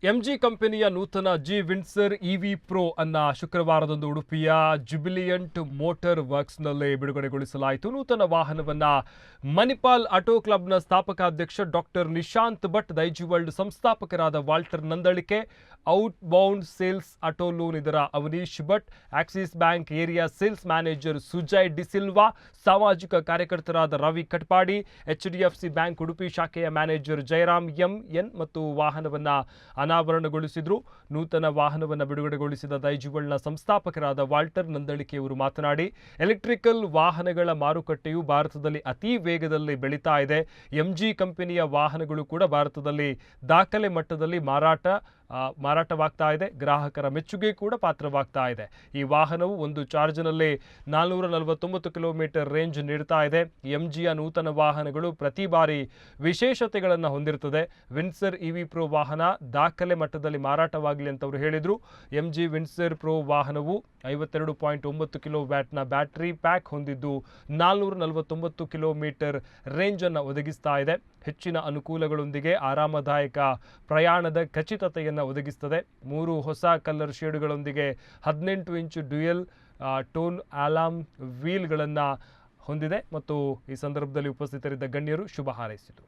MG ಕಂಪನಿಯ ನೂತನ G Windsor EV pro ಅನ್ನ ಶುಕ್ರವಾರದಂದು ಉಡುಪಿಯ ಜುಬಿಲಿಯಂಟ್ ಮೋಟಾರ್ ವರ್ಕ್ಸ್ನಲ್ಲಿ ಬಿಡುಗಡೆಗೊಳಿಸಲಾಯಿತು. ನೂತನ ವಾಹನವನ್ನ ಮಣಿಪಾಲ್ ಆಟೋ ಕ್ಲಬ್ನ ಸ್ಥಾಪಕಾಧ್ಯಕ್ಷ ಡಾಕ್ಟರ್ ನಿಶಾಂತ್ ಭಟ್, ದೈಜಿವರ್ಲ್ಡ್ ಸಂಸ್ಥಾಪಕರಾದ Walter Nandalike, outbound sales auto loan ಇದರ Avaneesh Bhat, Axis bank area sales manager Sujay D'Silva, ಸಾಮಾಜಿಕ ಕಾರ್ಯಕರ್ತರಾದ ರವಿ ಕಟ್ಪಾಡಿ, HDFC ಬ್ಯಾಂಕ್ ಉಡುಪಿ ಶಾಖೆಯ ಮ್ಯಾನೇಜರ್ ಜಯರಾಮ್ ಎನ್ ಮತ್ತು ವಾಹನವನ್ನ ಅನಾವರಣಗೊಳಿಸಿದರು. ನೂತನ ವಾಹನವನ್ನು ಬಿಡುಗಡೆಗೊಳಿಸಿದ ದೈಜಿವರ್ಲ್ಡ್ನ ಸಂಸ್ಥಾಪಕರಾದ ವಾಲ್ಟರ್ ನಂದಳಿಕೆಯವರು ಮಾತನಾಡಿ, ಎಲೆಕ್ಟ್ರಿಕಲ್ ವಾಹನಗಳ ಮಾರುಕಟ್ಟೆಯು ಭಾರತದಲ್ಲಿ ಅತಿ ವೇಗದಲ್ಲಿ ಬೆಳೀತಾ ಇದೆ. ಎಂಜಿ ಕಂಪನಿಯ ವಾಹನಗಳು ಕೂಡ ಭಾರತದಲ್ಲಿ ದಾಖಲೆ ಮಟ್ಟದಲ್ಲಿ ಮಾರಾಟವಾಗ್ತಾ ಇದೆ. ಗ್ರಾಹಕರ ಮೆಚ್ಚುಗೆ ಕೂಡ ಪಾತ್ರವಾಗ್ತಾ ಇದೆ. ಈ ವಾಹನವು ಒಂದು ಚಾರ್ಜ್ನಲ್ಲಿ 449 ಕಿಲೋಮೀಟರ್ ರೇಂಜ್ ನೀಡ್ತಾ ಇದೆ. ಎಂಜಿಯ ನೂತನ ವಾಹನಗಳು ಪ್ರತಿ ಬಾರಿ ವಿಶೇಷತೆಗಳನ್ನು ಹೊಂದಿರುತ್ತದೆ. ವಿಂಡ್ಸರ್ ಇವಿ ಪ್ರೋ ವಾಹನ ದಾಖಲೆ ಮಟ್ಟದಲ್ಲಿ ಮಾರಾಟವಾಗಲಿ ಅಂತ ಅವರು ಹೇಳಿದರು. ಎಂಜಿ ವಿಂಡ್ಸರ್ ಪ್ರೋ ವಾಹನವು 52.9 ಕಿಲೋ ವ್ಯಾಟ್ನ ಬ್ಯಾಟರಿ ಪ್ಯಾಕ್ ಹೊಂದಿದ್ದು 449 ಕಿಲೋಮೀಟರ್ ರೇಂಜನ್ನು ಒದಗಿಸ್ತಾ ಇದೆ. ಹೆಚ್ಚಿನ ಅನುಕೂಲಗಳೊಂದಿಗೆ ಆರಾಮದಾಯಕ ಪ್ರಯಾಣದ ಖಚಿತತೆಯನ್ನು ಒದಗಿಸುತ್ತದೆ. 3 ಹೊಸ ಕಲರ್ ಶೇಡುಗಳೊಂದಿಗೆ 18 ಇಂಚ್ ಡ್ಯುಯಲ್ ಟೋನ್ ಅಲಾರ್ಮ್ ವೀಲ್ಗಳನ್ನು ಹೊಂದಿದೆ ಮತ್ತು ಈ ಸಂದರ್ಭದಲ್ಲಿ ಉಪಸ್ಥಿತರಿದ್ದ ಗಣ್ಯರು ಶುಭ ಹಾರೈಸಿದರು.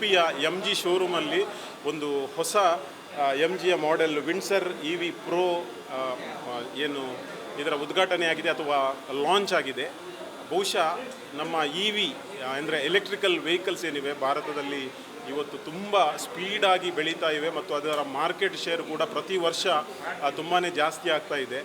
ಉಡುಪಿಯ MG ಶೋರೂಮಲ್ಲಿ ಒಂದು ಹೊಸ MGಯ ಮಾಡೆಲ್ ವಿಂಡ್ಸರ್ EV Pro ಏನು ಇದರ ಉದ್ಘಾಟನೆ ಆಗಿದೆ ಅಥವಾ ಲಾಂಚ್ ಆಗಿದೆ. ಬಹುಶಃ ನಮ್ಮ EV ಅಂದರೆ ಎಲೆಕ್ಟ್ರಿಕಲ್ ವೆಹಿಕಲ್ಸ್ ಏನಿವೆ ಭಾರತದಲ್ಲಿ ಇವತ್ತು ತುಂಬ ಸ್ಪೀಡಾಗಿ ಬೆಳೀತಾ ಇವೆ ಮತ್ತು ಅದರ ಮಾರ್ಕೆಟ್ ಶೇರ್ ಕೂಡ ಪ್ರತಿ ವರ್ಷ ತುಂಬಾ ಜಾಸ್ತಿ ಆಗ್ತಾ ಇದೆ.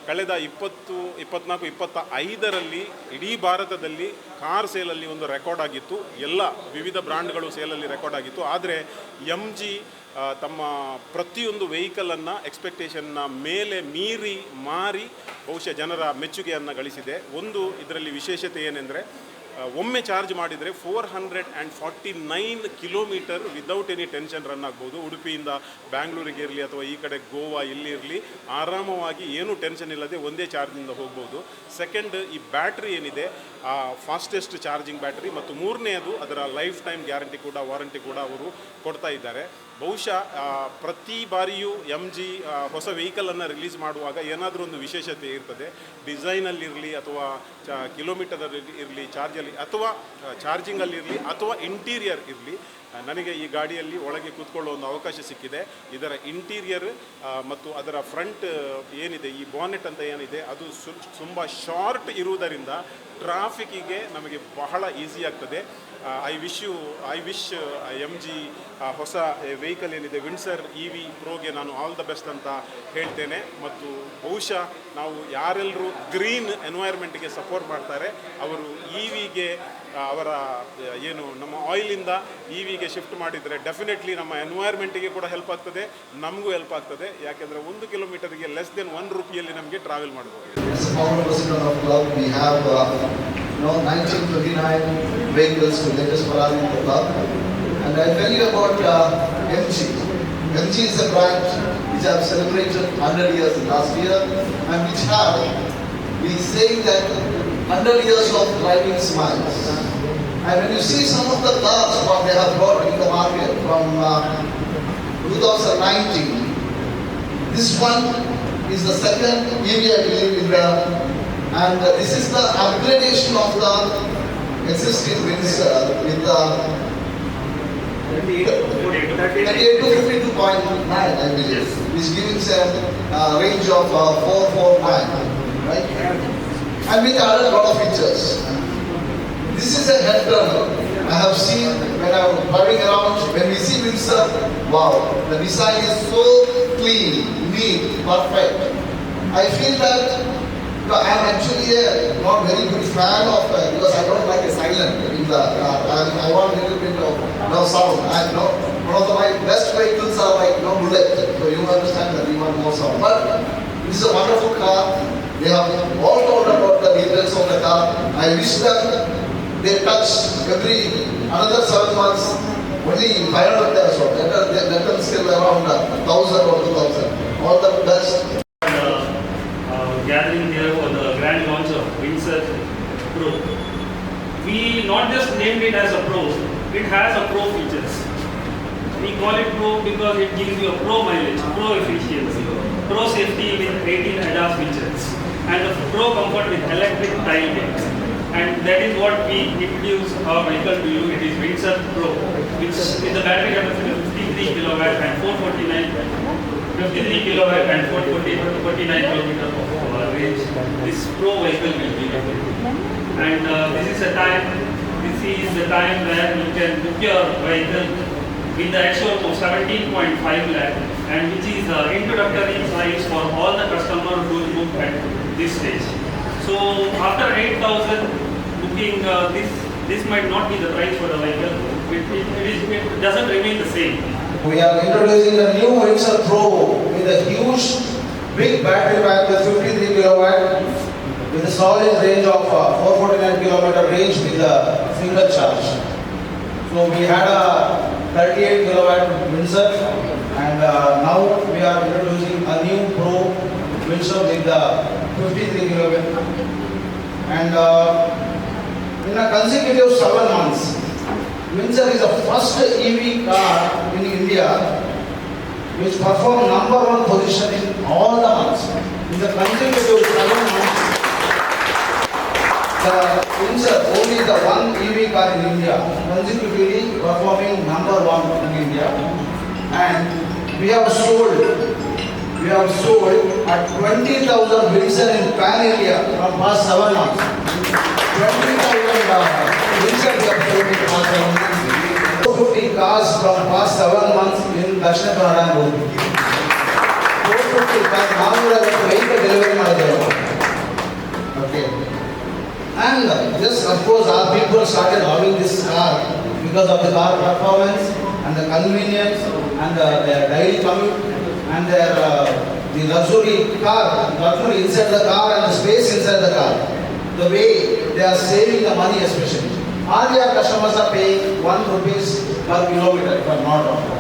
ಕಳೆದ 24-25ರಲ್ಲಿ ಇಡೀ ಭಾರತದಲ್ಲಿ ಕಾರ್ ಸೇಲಲ್ಲಿ ಒಂದು ರೆಕಾರ್ಡ್ ಆಗಿತ್ತು. ಎಲ್ಲ ವಿವಿಧ ಬ್ರ್ಯಾಂಡ್ಗಳು ಸೇಲಲ್ಲಿ ರೆಕಾರ್ಡ್ ಆಗಿತ್ತು. ಆದರೆ MG ತಮ್ಮ ಪ್ರತಿಯೊಂದು ವೆಹಿಕಲನ್ನು ಎಕ್ಸ್ಪೆಕ್ಟೇಷನ್ನ ಮೇಲೆ ಮೀರಿ ಮಾರಿ ಬಹುಶಃ ಜನರ ಮೆಚ್ಚುಗೆಯನ್ನು ಗಳಿಸಿದೆ. ಒಂದು ಇದರಲ್ಲಿ ವಿಶೇಷತೆ ಏನೆಂದರೆ ಒಮ್ಮೆ ಚಾರ್ಜ್ ಮಾಡಿದರೆ 449 kilometre without any tension run ಆಗ್ಬೋದು. ಉಡುಪಿಯಿಂದ ಬ್ಯಾಂಗ್ಳೂರಿಗೆ ಇರಲಿ ಅಥವಾ ಈ ಕಡೆ ಗೋವಾ ಇಲ್ಲಿ ಇರಲಿ ಆರಾಮವಾಗಿ ಏನೂ ಟೆನ್ಷನ್ ಇಲ್ಲದೆ ಒಂದೇ ಚಾರ್ಜಿಂದ ಹೋಗ್ಬೋದು. ಸೆಕೆಂಡ್, ಈ ಬ್ಯಾಟ್ರಿ ಏನಿದೆ ಫಾಸ್ಟೆಸ್ಟ್ ಚಾರ್ಜಿಂಗ್ ಬ್ಯಾಟ್ರಿ, ಮತ್ತು ಮೂರನೆಯದು ಅದರ ಲೈಫ್ ಟೈಮ್ ಗ್ಯಾರಂಟಿ ಕೂಡ ವಾರಂಟಿ ಕೂಡ ಅವರು ಕೊಡ್ತಾ ಇದ್ದಾರೆ. ಬಹುಶಃ ಪ್ರತಿ ಬಾರಿಯೂ MG ಹೊಸ ವೆಹಿಕಲನ್ನು ರಿಲೀಸ್ ಮಾಡುವಾಗ ಏನಾದರೂ ಒಂದು ವಿಶೇಷತೆ ಇರ್ತದೆ. ಡಿಸೈನಲ್ಲಿರಲಿ ಅಥವಾ ಕಿಲೋಮೀಟರಲ್ಲಿ ಇರಲಿ, ಚಾರ್ಜಲ್ಲಿ ಅಥವಾ ಚಾರ್ಜಿಂಗಲ್ಲಿರಲಿ ಅಥವಾ ಇಂಟೀರಿಯರ್ ಇರಲಿ. ನನಗೆ ಈ ಗಾಡಿಯಲ್ಲಿ ಒಳಗೆ ಕೂತ್ಕೊಳ್ಳೋ ಒಂದು ಅವಕಾಶ ಸಿಕ್ಕಿದೆ. ಇದರ ಇಂಟೀರಿಯರ್ ಮತ್ತು ಅದರ ಫ್ರಂಟ್ ಏನಿದೆ, ಈ ಬಾನೆಟ್ ಅಂತ ಏನಿದೆ, ಅದು ತುಂಬ ಶಾರ್ಟ್ ಇರುವುದರಿಂದ ಟ್ರಾಫಿಕ್ಕಿಗೆ ನಮಗೆ ಬಹಳ ಈಸಿ ಆಗ್ತದೆ. ಐ ವಿಶ್ MG ಹೊಸ ವೆಹಿಕಲ್ ಏನಿದೆ ವಿಂಡ್ಸರ್ EV Proಗೆ ನಾನು ಆಲ್ ದ ಬೆಸ್ಟ್ ಅಂತ ಹೇಳ್ತೇನೆ. ಮತ್ತು ಬಹುಶಃ ನಾವು ಯಾರೆಲ್ಲರೂ ಗ್ರೀನ್ ಎನ್ವೈರ್ಮೆಂಟ್ಗೆ ಸಪೋರ್ಟ್ ಮಾಡ್ತಾರೆ ಅವರು EVಗೆ ಅವರ ಏನು ನಮ್ಮ ಆಯಿಲಿಂದ EVಗೆ ಶಿಫ್ಟ್ ಮಾಡಿದರೆ ಡೆಫಿನೆಟ್ಲಿ ನಮ್ಮ ಎನ್ವೈರ್ಮೆಂಟಿಗೆ ಕೂಡ ಹೆಲ್ಪ್ ಆಗ್ತದೆ, ನಮಗೂ ಹೆಲ್ಪ್ ಆಗ್ತದೆ. ಯಾಕೆಂದರೆ 1 ಕಿಲೋಮೀಟರ್ಗೆ ಲೆಸ್ ದೆನ್ 1 ರೂಪಿಯಲ್ಲಿ ನಮಗೆ ಟ್ರಾವೆಲ್ ಮಾಡ್ಬೋದು. 1929 vehicles to latest Ferrari in the club. And I tell you about MG. MG is a brand which have celebrated 100 years last year and which have been saying that 100 years of driving smiles. And when you see some of the cars what they have brought in the market from 2019, this one is the second EV I believe in the. And this is the upgradation of the existing Windsor with the 38 to 52.9 I believe, which gives a range of 449, right? And we added a lot of features. This is a head turner. I have seen when I was driving around, when we see Windsor, wow, the design is so clean, neat, perfect. I feel that I am actually not very good fan of because I don't like a silent in the I want a little bit of sound. I know one of my best vehicles are like bullet, so you understand that we want more sound. But this is a wonderful car. They have all told about the details of the car. I wish that they touch every another 7 months only 500 there, so let them still around 1,000 or 2,000. All the best. Gathering here for the grand launch of Windsor Pro. We not just named it as a Pro, it has a Pro features. We call it Pro because it gives you a Pro mileage, Pro efficiency, Pro safety with 18 ADAS features, and the Pro comfort with electric tailgates. And that is what we introduce our vehicle to you. It is Windsor Pro, which is the battery capacity of 53 kilowatt and 53 kilowatt and 449 kilometers of range. This Pro vehicle will be able. And this is the time where you can book your vehicle with the actual of 17.5 lakh, and which is introductory price for all the customers who will book at this stage. So after 8,000 booking, this might not be the price for the vehicle. It doesn't remain the same. We are introducing a new Windsor Pro with a huge, big battery pack with 53 kilowatt with a solid range of 449 kilometer range with a single charge. So we had a 38 kilowatt Windsor, and now we are introducing a new Pro Windsor with the 53 kilowatt. And in a consecutive 7 months, Windsor is the first EV car in India which performed #1 position in all the months. In the consecutive 7 months, the Insert only the one EV car in India, consecutively performing number one in India. And we have sold at 20,000 Windsor in pan India from past 7 months. 20,000 Windsor we have sold in past 7 months. 450 cars from past 7 months in Dakshina Kannada and Udupi. 450 cars, 450 vehicle delivery ಮಾಡಿದ್ದೇವೆ. Okay. And yes, of course, our people started loving this car because of the car performance and the convenience and their daily commute and their the luxury inside the car and the space inside the car. The way they are saving the money especially. All their customers are paying 1 rupees per kilometer if I am not wrong.